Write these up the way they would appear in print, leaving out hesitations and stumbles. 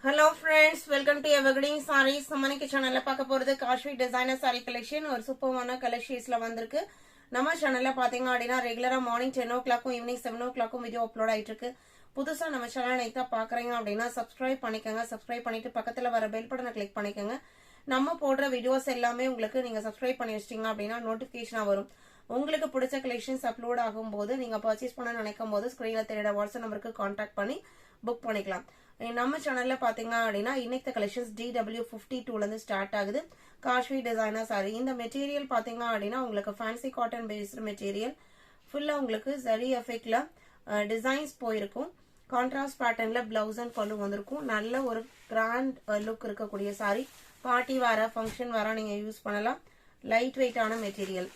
Hello friends, welcome to Evergreen Sarees. நம்ம சேனல்ல பார்க்க போறது காஷ்மீர் டிசைனர் saree collection. ஒரு சூப்பரான கலெக்ஷன்ஸ்ல வந்திருக்கு. நம்ம சேனல்ல பாத்தீங்க அப்படினா ரெகுலரா morning 10 o'clock evening 7 o'clock video upload ஆயிட்டு இருக்கு. புதுசா நம்ம சேனலை நைட்டா பாக்குறீங்க அப்படினா Subscribe பண்ணிக்கங்க. Subscribe பண்ணிட்டு பக்கத்துல வர பெல் பட்டனை கிளிக் பண்ணிக்கங்க. நம்ம போடுற வீடியோஸ் எல்லாமே உங்களுக்கு நீங்க Subscribe பண்ணி வச்சிட்டீங்க அப்படினா நோட்டிபிகேஷனா வரும். உங்களுக்கு பிடிச்ச கலெக்ஷன்ஸ் அப்லோட் ஆகும்போது நீங்க பர்ச்சேஸ் பண்ண நினைக்கும்போது ஸ்கிரீன்ல தெரியற வாட்ஸ்அப் நம்பருக்கு கான்டாக்ட் பண்ணி புக் பண்ணிக்கலாம். நம்ம சேனல்ல பாத்தீங்க அப்படினா இன்னைக்கு கலெக்ஷன்ஸ் DW52 ல இருந்து ஸ்டார்ட் ஆகுது. Kashmir designer saree. இந்த மெட்டீரியல் பாத்தீங்க அப்படினா உங்களுக்கு ஃபேன்சி காட்டன் பேஸ்டு மெட்டீரியல். ஃபுல்லா உங்களுக்கு ஜரி எஃபெக்ட்ல டிசைன்ஸ் போயிருக்கும். கான்ட்ராஸ்ட் பேட்டர்ன்ல பிளவுஸ் அண்ட் பல்லு வந்திருக்கும். நல்ல ஒரு கிராண்ட் லுக் இருக்கக்கூடிய saree. பார்ட்டி வேற ஃபங்க்ஷன் வேற நீங்க யூஸ் பண்ணலாம். லைட் வெயிட்டான மெட்டீரியல்.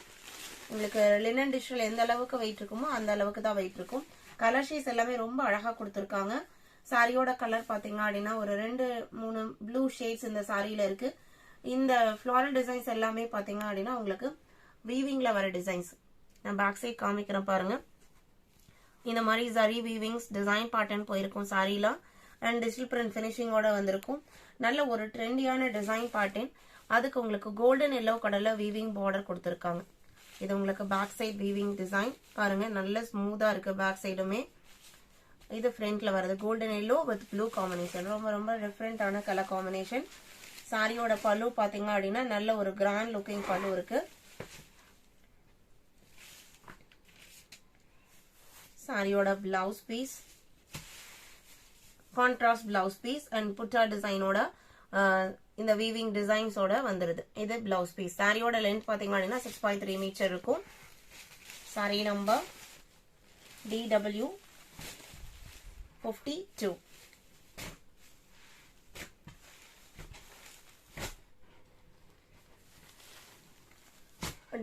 உங்களுக்கு லினன் டிஷ்ல எந்த அளவுக்கு வெயிட் இருக்குமோ அந்த அளவுக்கு தான் வெயிட் இருக்கும். கலர் ஷீட்ஸ் எல்லாமே ரொம்ப அழகா கொடுத்திருக்காங்க. சாரியோட கலர் பாத்தீங்க அப்படின்னா ஒரு 2-3 ப்ளூ ஷேட்ஸ் இந்த சாரியில இருக்கு. இந்த ஃப்ளாரல் டிசைன்ஸ் எல்லாமே பாத்தீங்க அப்படின்னா உங்களுக்கு வீவிங்ல வர டிசைன்ஸ். நான் பேக் சைட் காமிக்கிறேன் பாருங்க. இந்த மாதிரி ஜரி வீவிங்ஸ் டிசைன் பேட்டர்ன் போயிருக்கும் சாரியில. அண்ட் டிஜிட்டல் பிரிண்ட் பினிஷிங்கோட வந்திருக்கும். நல்ல ஒரு ட்ரெண்டியான டிசைன் பேட்டர்ன். அதுக்கு உங்களுக்கு கோல்டன் எல்லோ கலர்ல வீவிங் பார்டர் கொடுத்திருக்காங்க. இது உங்களுக்கு பேக் சைட் வீவிங் டிசைன் பாருங்க. நல்ல ஸ்மூத்தா இருக்கு பேக் சைடுமே. இது ஃப்ரண்ட்ல வருது golden yellow with blue combination. ரொம்ப ரொம்ப டிஃபரெண்டான கலர் காம்பினேஷன். சாரியோட பல்லு பாத்தீங்க அப்படின்னா நல்ல ஒரு கிராண்ட் லுக்கிங் பல்லு இருக்கு. சாரியோட blouse piece contrast blouse piece and புட்டா டிசைனோட இந்த வீவிங் டிசைன்ஸோட வந்துருது. இது பிளவுஸ் பீஸ். சாரியோட லென்த் பாத்தீங்க அப்படின்னா 6.3 மீட்டர் இருக்கும். Sorry number DW52.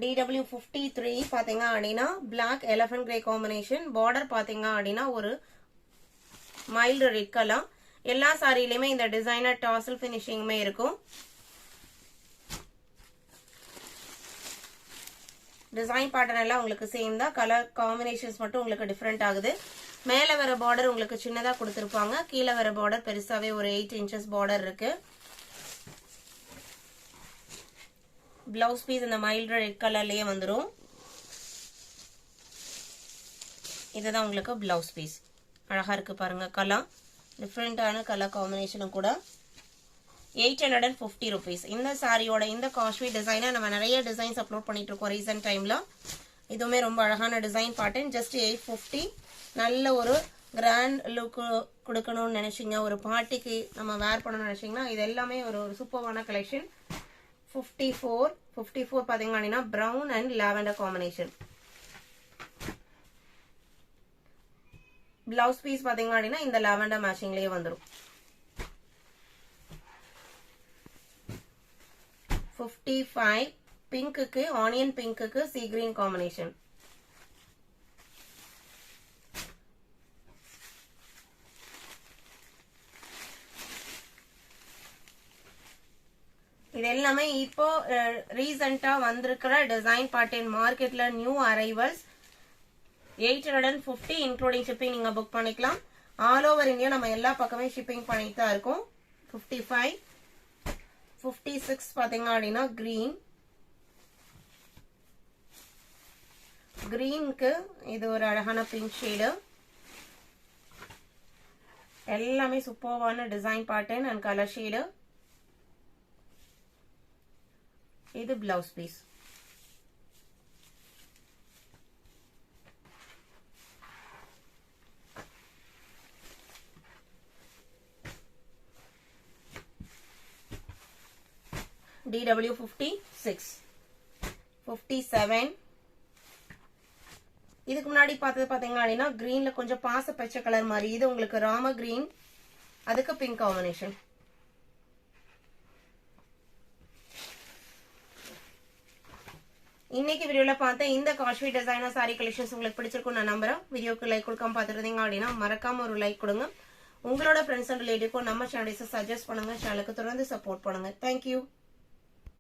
DW53 பாத்தீங்க அப்படின்னா black elephant grey combination. Border பாத்தீங்க அப்படின்னா ஒரு மைல்டு ரெட் கலர். எல்லா சாரியிலுமே இந்த டிசைனர் டாசல் பினிஷிங்குமே இருக்கும். டிசைன் பேட்டர்ன் எல்லாம் உங்களுக்கு சேம் தான். கலர் காம்பினேஷன்ஸ் மட்டும் உங்களுக்கு டிஃபரெண்ட் ஆகுது. மேல வர பார்டர் உங்களுக்கு சின்னதா கொடுத்திருப்பாங்க. கீழே வர பார்டர் பெருசாவே ஒரு 8 inches பார்டர் இருக்கு. பிளவுஸ் பீஸ் இந்த மைல்டு ரெட் கலர்லயே வந்துரும். இதுதான் உங்களுக்கு பிளவுஸ் பீஸ். அழகா இருக்கு பாருங்க. கலர் டிஃபரெண்டான கலர் காம்பினேஷனும் கூட. 850 rupees. இந்த சாரியோட இந்த காஷ்மீர் டிசைனை நம்ம நிறைய டிசைன்ஸ் அப்லோட் பண்ணிட்டு இருக்கோம் ரீசெண்ட் டைம்ல. இதுவுமே ரொம்ப அழகான டிசைன் பேட்டர்ன். ஜஸ்ட் 850. நல்ல ஒரு கிராண்ட் லுக் கொடுக்கணும்னு நினைச்சீங்க, ஒரு பார்ட்டிக்கு நம்ம வேர் பண்ணணும்னு நினைச்சீங்கன்னா இது எல்லாமே ஒரு சூப்பரான கலெக்ஷன். 54 பாத்தீங்க அப்படின்னா brown and lavender combination. Blouse piece பாத்தீங்க அப்படின்னா இந்த லாவெண்டர் மேட்சிங்லயே வந்துடும். 55 பிங்க்குக்கு ஆனியன் பிங்க்குக்கு சீ கிரீன் காம்பினேஷன். இது எல்லாமே இப்போ ரீசெண்டா வந்திருக்கிற டிசைன் பேட்டர்ன். மார்க்கெட்ல நியூ அரைவல்ஸ். 850 இன்க்ளூடிங் ஷிப்பிங் நீங்க புக் பண்ணிக்கலாம். ஆல் ஓவர் இந்தியா நம்ம எல்லா பக்கமே ஷிப்பிங் பண்ணிட்டு தான் இருக்கோம். 55 56 பாத்தீங்க அப்படின்னா கிரீனுக்கு இது ஒரு அழகான பிங்க் ஷேடு. எல்லாமே சூப்பர்வான design pattern and colour shade. இது பிளவுஸ் பீஸ். DW56 57. இதுக்கு முன்னாடி பார்த்தது பாத்தீங்க அப்படின்னா கிரீன்ல கொஞ்சம் பாச பச்சை கலர் மாதிரி. இது உங்களுக்கு ராம கிரீன் அதுக்கு பிங்க் காம்பினேஷன். இன்னைக்கு வீடியோல பார்த்த இந்த காஷ்மீர் டிசைனர் சாரி கலெக்ஷன்ஸ் உங்களுக்கு பிடிச்சிருக்கும் நான் நம்புறேன். வீடியோக்கு லைக் கொடுக்காம பார்த்துட்டு இருந்தீங்க அப்படின்னா மறக்காம ஒரு லைக் கொடுங்க. உங்களோட ஃப்ரெண்ட்ஸ் அண்ட் ரிலேட்டிவ்க்கும் நம்ம சேனலை சஜஸ்ட் பண்ணுங்க. சேனலுக்கு தொடர்ந்து சப்போர்ட் பண்ணுங்க. தேங்க்யூ.